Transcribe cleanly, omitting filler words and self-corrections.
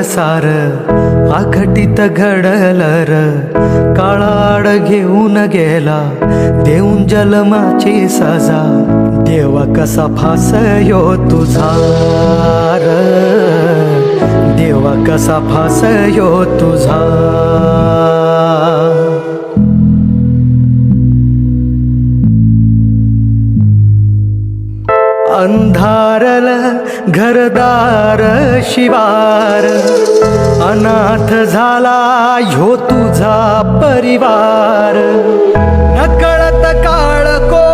सार आखटीत घडल र काळाड घेऊन गेला देऊन जन्माची सजा देवा कसा फासयो तुझा र देवा कसा फासयो तुझा अंधारल घरदार शिवार अनाथ झाला ह्यो तुझा परिवार नकळत काळ को